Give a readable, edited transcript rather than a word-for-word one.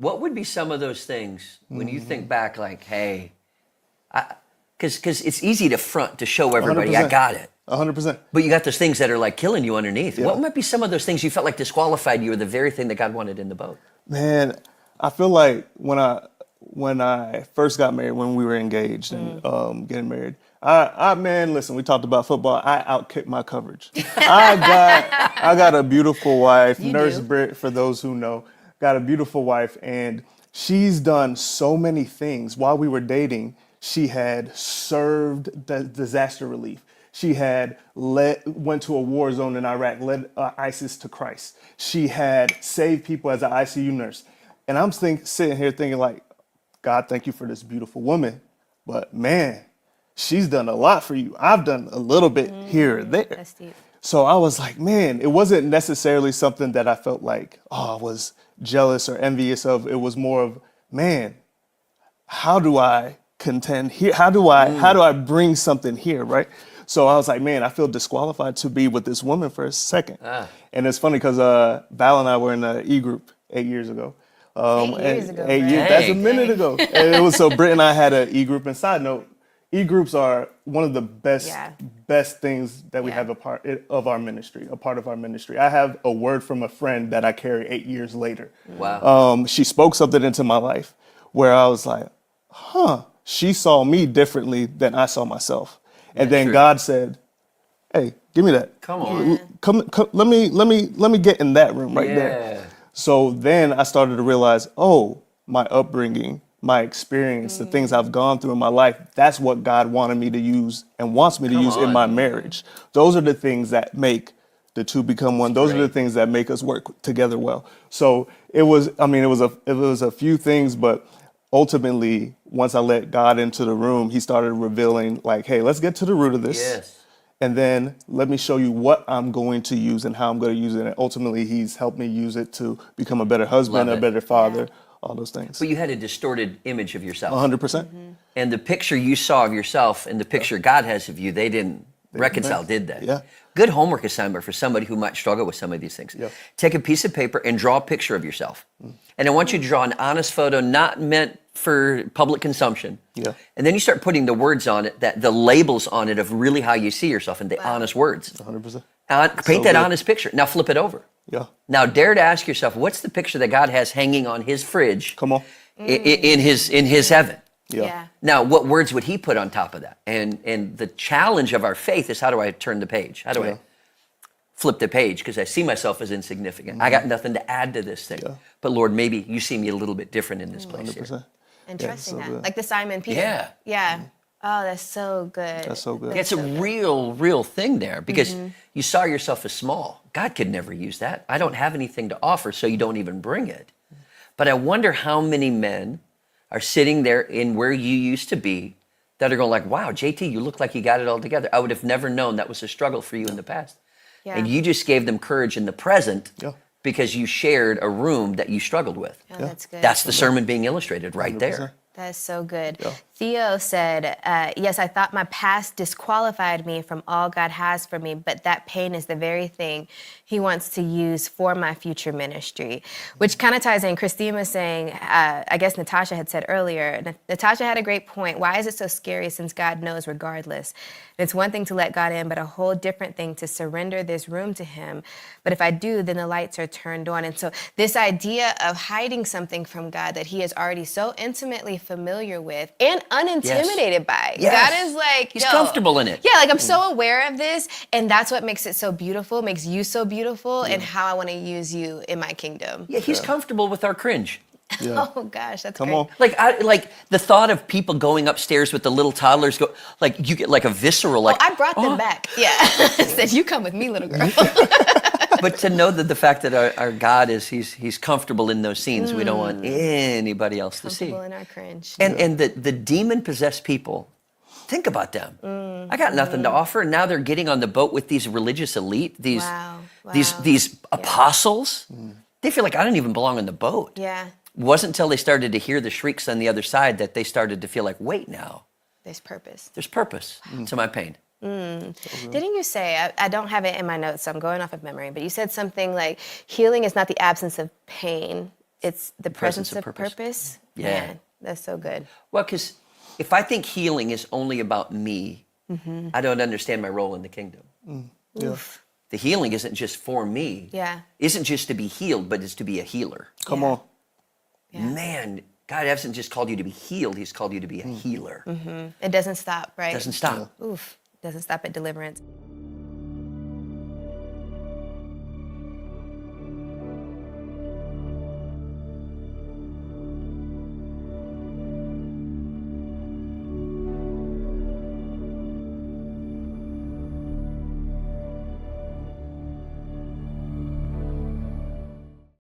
What would be some of those things when you think back, like, hey, because it's easy to front, to show everybody, I got it. 100%. But you got those things that are like killing you underneath. Yeah. What might be some of those things you felt like disqualified you or the very thing that God wanted in the boat? Man, I feel like when I first got married, when we were engaged and getting married, man, listen, we talked about football. I outkicked my coverage. I got a beautiful wife, Nurse Britt, for those who know, got a beautiful wife, and she's done so many things. While we were dating, she had served the disaster relief. She had went to a war zone in Iraq, led ISIS to Christ. She had saved people as an ICU nurse. And I'm sitting here thinking like, God, thank you for this beautiful woman. But man, she's done a lot for you. I've done a little bit here or there. That's deep. So I was like, man, it wasn't necessarily something that I felt like, I was jealous or envious of. It was more of, man, how do I contend here? How do I bring something here, right? So I was like, man, I feel disqualified to be with this woman for a second. And it's funny because Val and I were in an E-group 8 years ago. 8 years ago, 8 right? years, that's a minute ago. And it was so Britt and I had an E-group. And side note, E-groups are one of the best things that we have a part of our ministry. I have a word from a friend that I carry 8 years later. Wow. She spoke something into my life where I was like, she saw me differently than I saw myself. And then true. God said, hey, give me that. Come on. Come, let me get in that room right there. So then I started to realize, my upbringing, my experience, the things I've gone through in my life, that's what God wanted me to use and wants me to use in my marriage. Those are the things that make the two become one. Those are the things that make us work together well. So it was a few things, but ultimately, once I let God into the room, he started revealing like, hey, let's get to the root of this. Yes. And then let me show you what I'm going to use and how I'm going to use it. And ultimately, he's helped me use it to become a better husband, a better father, all those things. But you had a distorted image of yourself. 100%. And the picture you saw of yourself and the picture God has of you, they didn't reconcile, did they? Yeah. Good homework assignment for somebody who might struggle with some of these things. Yeah. Take a piece of paper and draw a picture of yourself. And I want you to draw an honest photo, not meant for public consumption. Yeah. And then you start putting the words on it, the labels on it of really how you see yourself and the honest words. 100%. Paint that honest picture. Now flip it over. Yeah. Now dare to ask yourself, what's the picture that God has hanging on his fridge? Come on. In his heaven? Yeah. Now, what words would he put on top of that? And the challenge of our faith is, how do I turn the page? How do I flip the page? Because I see myself as insignificant. I got nothing to add to this thing. Yeah. But Lord, maybe you see me a little bit different in this place 100%. here. And trusting so that. good. Like the Simon Peter. Yeah. Yeah. Oh, that's so good. That's so good. It's a real thing there because you saw yourself as small. God could never use that. I don't have anything to offer, so you don't even bring it. But I wonder how many men are sitting there in where you used to be that are going like, wow, JT, you look like you got it all together. I would have never known that was a struggle for you in the past. Yeah. And you just gave them courage in the present Yeah. because you shared a room that you struggled with. Oh, that's good. That's the sermon being illustrated right 100%. there. That's so good. Yeah. Theo said, yes, I thought my past disqualified me from all God has for me, but that pain is the very thing he wants to use for my future ministry, which kind of ties in. Christine was saying, I guess Natasha had said earlier, Natasha had a great point. Why is it so scary since God knows regardless? And it's one thing to let God in, but a whole different thing to surrender this room to him. But if I do, then the lights are turned on. And so this idea of hiding something from God that he is already so intimately familiar with and unintimidated by. Yes. God is like, He's comfortable in it. Yeah, like I'm so aware of this, and that's what makes it so beautiful, makes you so beautiful, and how I want to use you in my kingdom. Yeah, he's comfortable with our cringe. Yeah. Oh gosh, that's Come great. on. Like the thought of people going upstairs with the little toddlers, like you get like a visceral like. I brought them back. Yeah, I said, you come with me, little girl. But to know that the fact that our God is he's comfortable in those scenes, we don't want anybody else to see. Comfortable in our cringe. And the demon possessed people, think about them. I got nothing to offer, and now they're getting on the boat with these religious elite, these these apostles. They feel like I don't even belong on the boat. Yeah, It wasn't until they started to hear the shrieks on the other side that they started to feel like, wait now, there's purpose. there's purpose to my pain. Didn't you say, I don't have it in my notes, so I'm going off of memory, but you said something like, healing is not the absence of pain, it's the presence of purpose. Yeah. Man, that's so good. Well, because if I think healing is only about me, I don't understand my role in the kingdom. Yeah. The healing isn't just for me. Yeah. Isn't just to be healed, but it's to be a healer. Come Yeah. on. Yeah. Man, God hasn't just called you to be healed, He's called you to be a healer. It doesn't stop, right? Doesn't stop. Oof. Doesn't stop at deliverance.